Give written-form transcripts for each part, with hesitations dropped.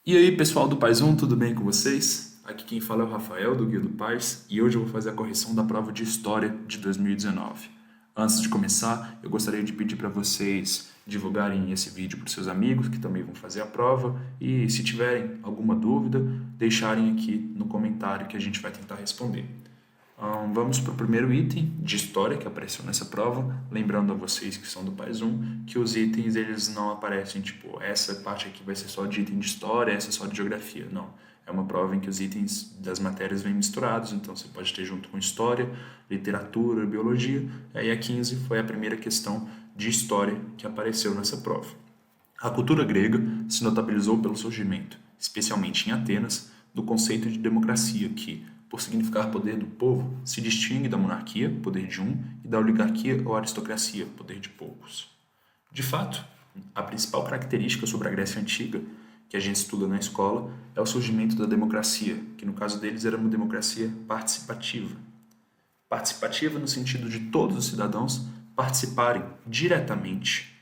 E aí, pessoal do Paz 1, tudo bem com vocês? Aqui quem fala é o Rafael, do Guia do Paz, e hoje eu vou fazer a correção da prova de História de 2019. Antes de começar, eu gostaria de pedir para vocês divulgarem esse vídeo para os seus amigos que também vão fazer a prova, e se tiverem alguma dúvida, deixarem aqui no comentário que a gente vai tentar responder. Vamos para o primeiro item de história que apareceu nessa prova, lembrando a vocês que são do Paz 1 que os itens eles não aparecem tipo essa parte aqui vai ser só de item de história, essa só de geografia, não. É uma prova em que os itens das matérias vêm misturados, então você pode ter junto com história, literatura, biologia. Aí a 15 foi a primeira questão de história que apareceu nessa prova. A cultura grega se notabilizou pelo surgimento, especialmente em Atenas, do conceito de democracia que, por significar poder do povo, se distingue da monarquia, poder de um, e da oligarquia ou aristocracia, poder de poucos. De fato, a principal característica sobre a Grécia Antiga, que a gente estuda na escola, é o surgimento da democracia, que no caso deles era uma democracia participativa. Participativa no sentido de todos os cidadãos participarem diretamente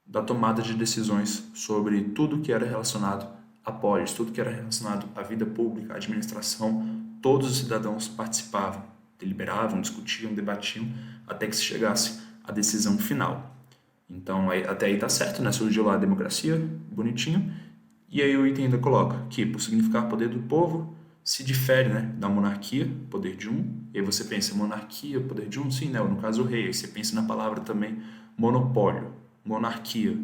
da tomada de decisões sobre tudo que era relacionado a polis, tudo que era relacionado à vida pública, à administração, todos os cidadãos participavam, deliberavam, discutiam, debatiam, até que se chegasse à decisão final. Então, até aí tá certo, né? Surgiu lá a democracia, bonitinho, e aí o item ainda coloca que, por significar poder do povo, se difere, né, da monarquia, poder de um, e aí você pensa, monarquia, poder de um, sim, né? No caso, o rei, aí você pensa na palavra também monopólio, monarquia,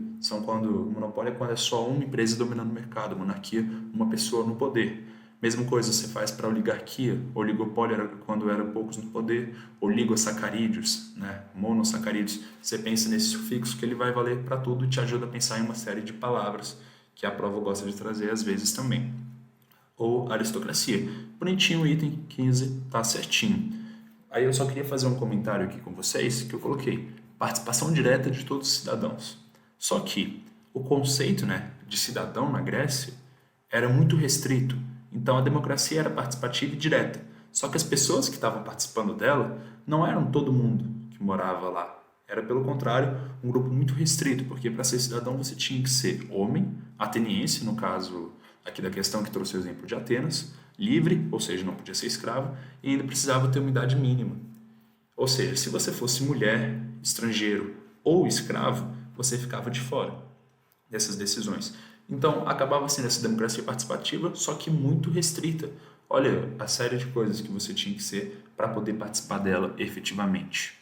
monopólio é quando é só uma empresa dominando o mercado, monarquia, uma pessoa no poder. Mesma coisa você faz para a oligarquia, oligopólio era quando eram poucos no poder, oligosacarídeos, né? Monossacarídeos, você pensa nesse sufixo que ele vai valer para tudo e te ajuda a pensar em uma série de palavras que a prova gosta de trazer às vezes também. Ou aristocracia. Bonitinho o item 15, tá certinho. Aí eu só queria fazer um comentário aqui com vocês que eu coloquei participação direta de todos os cidadãos. Só que o conceito, né, de cidadão na Grécia era muito restrito. Então a democracia era participativa e direta. Só que as pessoas que estavam participando dela não eram todo mundo que morava lá. Era, pelo contrário, um grupo muito restrito, porque para ser cidadão você tinha que ser homem, ateniense, no caso aqui da questão que trouxe o exemplo de Atenas, livre, ou seja, não podia ser escravo, e ainda precisava ter uma idade mínima. Ou seja, se você fosse mulher, estrangeiro ou escravo, você ficava de fora dessas decisões. Então, acabava sendo essa democracia participativa, só que muito restrita. Olha a série de coisas que você tinha que ser para poder participar dela efetivamente.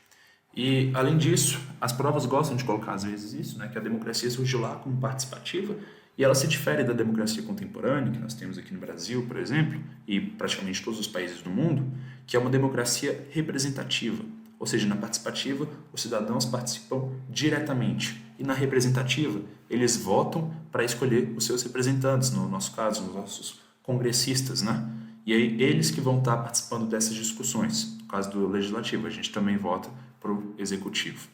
E, além disso, as provas gostam de colocar às vezes isso, né, que a democracia surgiu lá como participativa e ela se difere da democracia contemporânea, que nós temos aqui no Brasil, por exemplo, e praticamente todos os países do mundo, que é uma democracia representativa. Ou seja, na participativa, os cidadãos participam diretamente. E na representativa, eles votam para escolher os seus representantes, no nosso caso, os nossos congressistas, né? E aí, eles que vão estar participando dessas discussões. No caso do legislativo, a gente também vota para o executivo.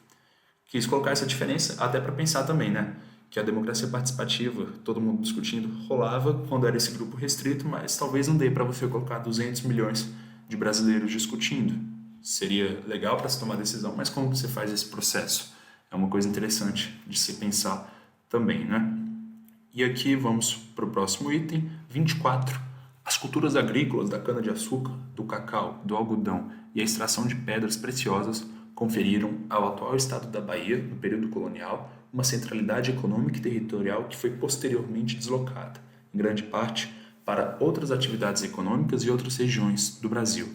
Quis colocar essa diferença até para pensar também, né? Que a democracia participativa, todo mundo discutindo, rolava quando era esse grupo restrito, mas talvez não dê para você colocar 200 milhões de brasileiros discutindo. Seria legal para se tomar decisão, mas como você faz esse processo? É uma coisa interessante de se pensar também, né? E aqui vamos para o próximo item, 24. As culturas agrícolas da cana-de-açúcar, do cacau, do algodão e a extração de pedras preciosas conferiram ao atual estado da Bahia, no período colonial, uma centralidade econômica e territorial que foi posteriormente deslocada, em grande parte, para outras atividades econômicas e outras regiões do Brasil.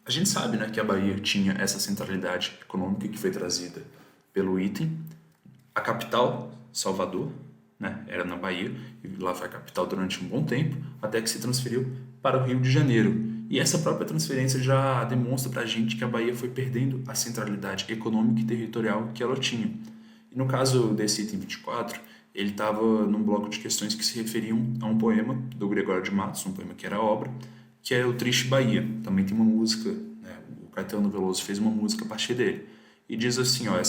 A gente sabe, né, que a Bahia tinha essa centralidade econômica que foi trazida pelo item. A capital, Salvador, né, era na Bahia, e lá foi a capital durante um bom tempo, até que se transferiu para o Rio de Janeiro. E essa própria transferência já demonstra para a gente que a Bahia foi perdendo a centralidade econômica e territorial que ela tinha. E no caso desse item 24, ele estava num bloco de questões que se referiam a um poema do Gregório de Matos, um poema que era obra, que é o Triste Bahia. Também tem uma música, né, o Caetano Veloso fez uma música a partir dele. E diz assim, ó,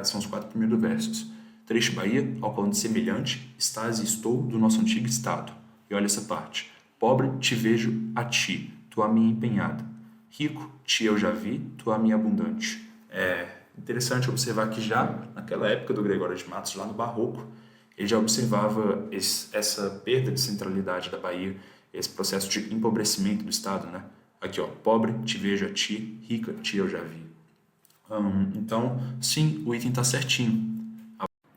são os 4 primeiros versos. Triste Bahia, ao qual de semelhante, estás e estou do nosso antigo estado. E olha essa parte. Pobre, te vejo a ti, tu a minha empenhada. Rico, te eu já vi, tu a minha abundante. É interessante observar que já naquela época do Gregório de Matos, lá no Barroco, Ele já observava essa perda de centralidade da Bahia, esse processo de empobrecimento do Estado, né? Aqui, ó, pobre, te vejo a ti, rica, te eu já vi. Então, sim, o item está certinho.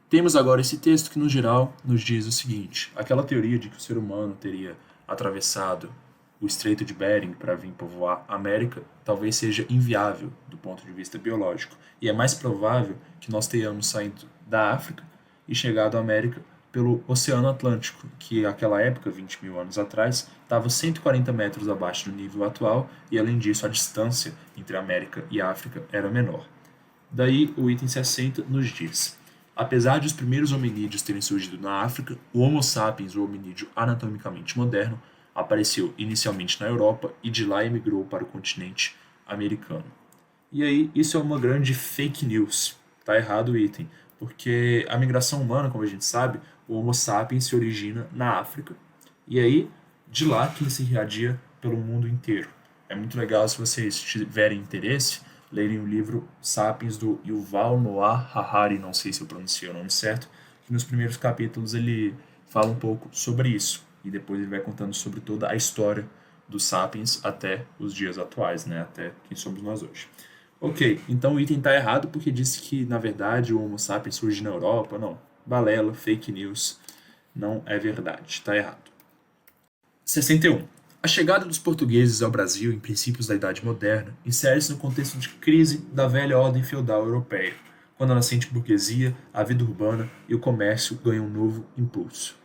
Temos agora esse texto que, no geral, nos diz o seguinte: aquela teoria de que o ser humano teria atravessado o Estreito de Bering para vir povoar a América talvez seja inviável do ponto de vista biológico. E é mais provável que nós tenhamos saído da África e chegado à América pelo Oceano Atlântico, que naquela época, 20 mil anos atrás, estava 140 metros abaixo do nível atual e, além disso, a distância entre a América e a África era menor. Daí, o item 60 nos diz: apesar de os primeiros hominídeos terem surgido na África, o Homo sapiens, o hominídeo anatomicamente moderno, apareceu inicialmente na Europa e de lá emigrou para o continente americano. E aí, isso é uma grande fake news. Tá errado o item, porque a migração humana, como a gente sabe, o Homo sapiens se origina na África. E aí, de lá que ele se irradia pelo mundo inteiro. É muito legal, se vocês tiverem interesse, lerem o livro Sapiens do Yuval Noah Harari, não sei se eu pronunciei o nome certo, que nos primeiros capítulos ele fala um pouco sobre isso. E depois ele vai contando sobre toda a história dos Sapiens até os dias atuais, né? Até quem somos nós hoje. Ok, então o item está errado porque disse que, na verdade, o Homo sapiens surge na Europa. Não, balela, fake news, não é verdade, está errado. 61. A chegada dos portugueses ao Brasil em princípios da Idade Moderna insere-se no contexto de crise da velha ordem feudal europeia, quando a nascente burguesia, a vida urbana e o comércio ganham um novo impulso.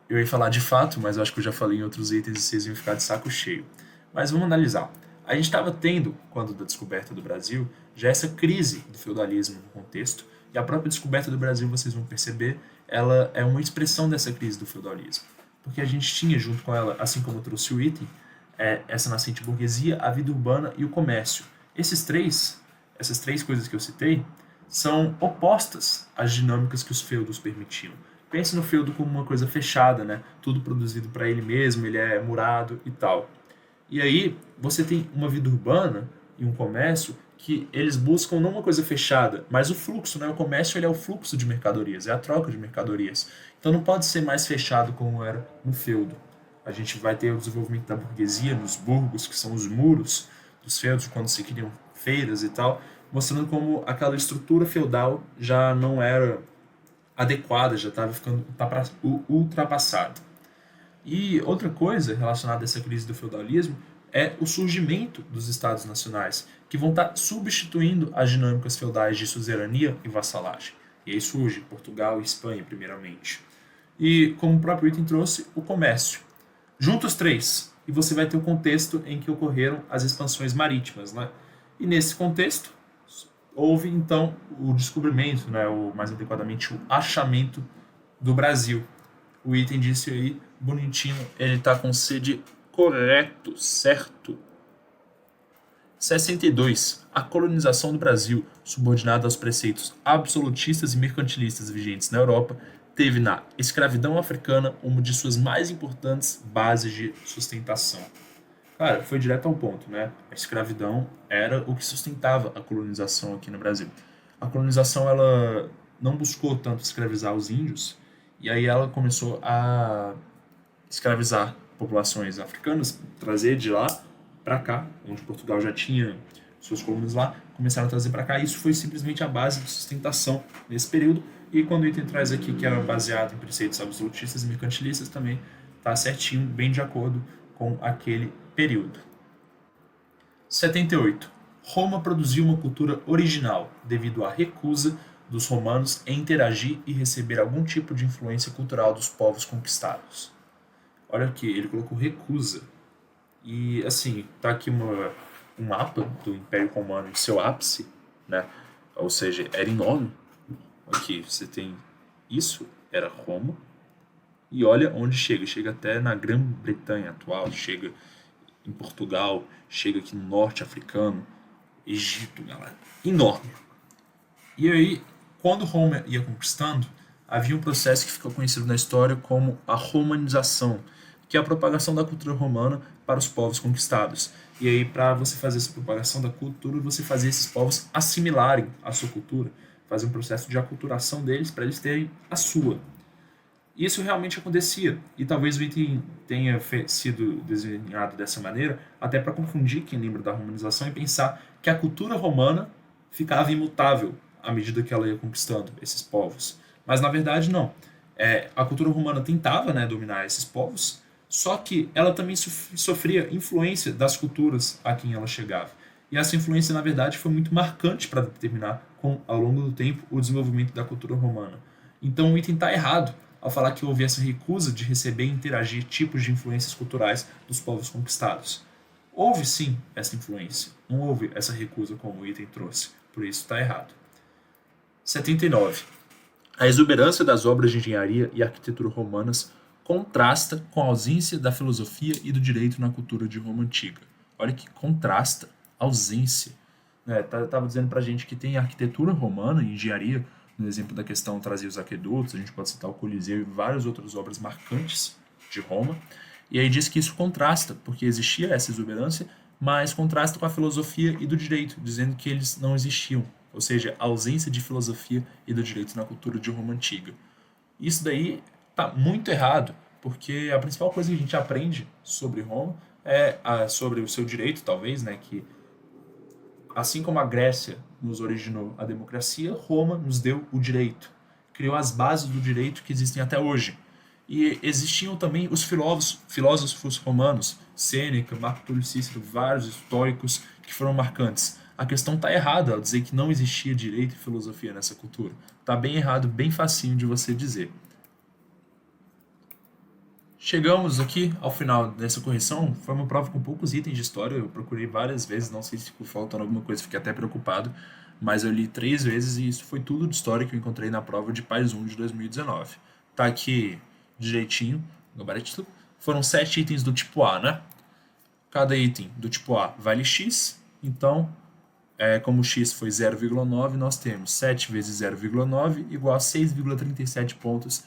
Eu ia falar de fato, mas eu acho que eu já falei em outros itens e vocês iam ficar de saco cheio. Mas vamos analisar. A gente estava tendo, quando da descoberta do Brasil, já essa crise do feudalismo no contexto, e a própria descoberta do Brasil, vocês vão perceber, ela é uma expressão dessa crise do feudalismo. Porque a gente tinha junto com ela, assim como eu trouxe o item, essa nascente burguesia, a vida urbana e o comércio. Essas três coisas que eu citei, são opostas às dinâmicas que os feudos permitiam. Pense no feudo como uma coisa fechada, né? Tudo produzido para ele mesmo, ele é murado e tal. E aí você tem uma vida urbana e um comércio que eles buscam não uma coisa fechada, mas o fluxo, né? O comércio ele é o fluxo de mercadorias, é a troca de mercadorias. Então não pode ser mais fechado como era no feudo. A gente vai ter o desenvolvimento da burguesia nos burgos, que são os muros dos feudos, quando se criam feiras e tal, mostrando como aquela estrutura feudal já não era adequada, já estava ficando ultrapassada. E outra coisa relacionada a essa crise do feudalismo é o surgimento dos estados nacionais, que vão estar substituindo as dinâmicas feudais de suzerania e vassalagem. E aí surge Portugal e Espanha, primeiramente. E, como o próprio item trouxe, o comércio. Junta os três, e você vai ter o contexto em que ocorreram as expansões marítimas. Né? E nesse contexto, houve então o descobrimento, né, ou mais adequadamente o achamento do Brasil. O item disse aí, bonitinho, ele está com sede correto, certo? 62. A colonização do Brasil, subordinada aos preceitos absolutistas e mercantilistas vigentes na Europa, teve na escravidão africana uma de suas mais importantes bases de sustentação. Cara, foi direto ao ponto, né? A escravidão era o que sustentava a colonização aqui no Brasil. A colonização, ela não buscou tanto escravizar os índios, e aí ela começou a escravizar populações africanas, trazer de lá para cá, onde Portugal já tinha suas colônias lá, começaram a trazer para cá, e isso foi simplesmente a base de sustentação nesse período, e quando o item traz aqui que era baseado em preceitos absolutistas e mercantilistas, também está certinho, bem de acordo com aquele período. 78. Roma produziu uma cultura original devido à recusa dos romanos em interagir e receber algum tipo de influência cultural dos povos conquistados. Olha aqui, ele colocou recusa. E assim, tá aqui um mapa do Império Romano em seu ápice, né? Ou seja, era enorme. Aqui você tem isso, era Roma. E olha onde chega. Chega até na Grã-Bretanha atual, chega em Portugal, chega aqui no norte africano, Egito, galera. Enorme. E aí, quando Roma ia conquistando, havia um processo que ficou conhecido na história como a romanização, que é a propagação da cultura romana para os povos conquistados. E aí, para você fazer essa propagação da cultura, você fazia esses povos assimilarem a sua cultura, fazer um processo de aculturação deles para eles terem a sua. Isso realmente acontecia, e talvez o item tenha sido desenhado dessa maneira até para confundir quem lembra da romanização e pensar que a cultura romana ficava imutável à medida que ela ia conquistando esses povos. Mas na verdade não. A cultura romana tentava, né, dominar esses povos, só que ela também sofria influência das culturas a quem ela chegava. E essa influência, na verdade, foi muito marcante para determinar, ao longo do tempo, o desenvolvimento da cultura romana. Então o item está errado ao falar que houve essa recusa de receber e interagir tipos de influências culturais dos povos conquistados. Houve sim essa influência, não houve essa recusa como o item trouxe, por isso está errado. 79. A exuberância das obras de engenharia e arquitetura romanas contrasta com a ausência da filosofia e do direito na cultura de Roma antiga. Olha que contrasta, ausência. Estava dizendo para a gente que tem arquitetura romana e engenharia, no exemplo da questão trazia os aquedutos, a gente pode citar o Coliseu e várias outras obras marcantes de Roma. E aí diz que isso contrasta, porque existia essa exuberância, mas contrasta com a filosofia e do direito, dizendo que eles não existiam, ou seja, a ausência de filosofia e do direito na cultura de Roma antiga. Isso daí está muito errado, porque a principal coisa que a gente aprende sobre Roma é sobre o seu direito, talvez, né, que assim como a Grécia nos originou a democracia, Roma nos deu o direito, criou as bases do direito que existem até hoje. E existiam também os filósofos romanos, Sêneca, Marco Túlio Cícero, vários históricos que foram marcantes. A questão está errada ao dizer que não existia direito e filosofia nessa cultura. Está bem errado, bem facinho de você dizer. Chegamos aqui ao final dessa correção. Foi uma prova com poucos itens de história. Eu procurei várias vezes, não sei se ficou faltando alguma coisa, fiquei até preocupado. Mas eu li 3 vezes e isso foi tudo de história que eu encontrei na prova de PAIS 1 de 2019. Tá aqui direitinho, gabarito. Foram 7 itens do tipo A, né? Cada item do tipo A vale X, então, como X foi 0,9, nós temos 7 vezes 0,9 igual a 6,37 pontos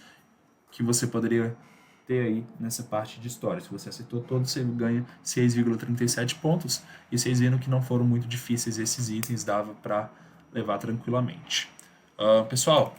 que você poderia ter aí nessa parte de história. Se você acertou todos, você ganha 6,37 pontos. E vocês viram que não foram muito difíceis esses itens, dava para levar tranquilamente. Pessoal,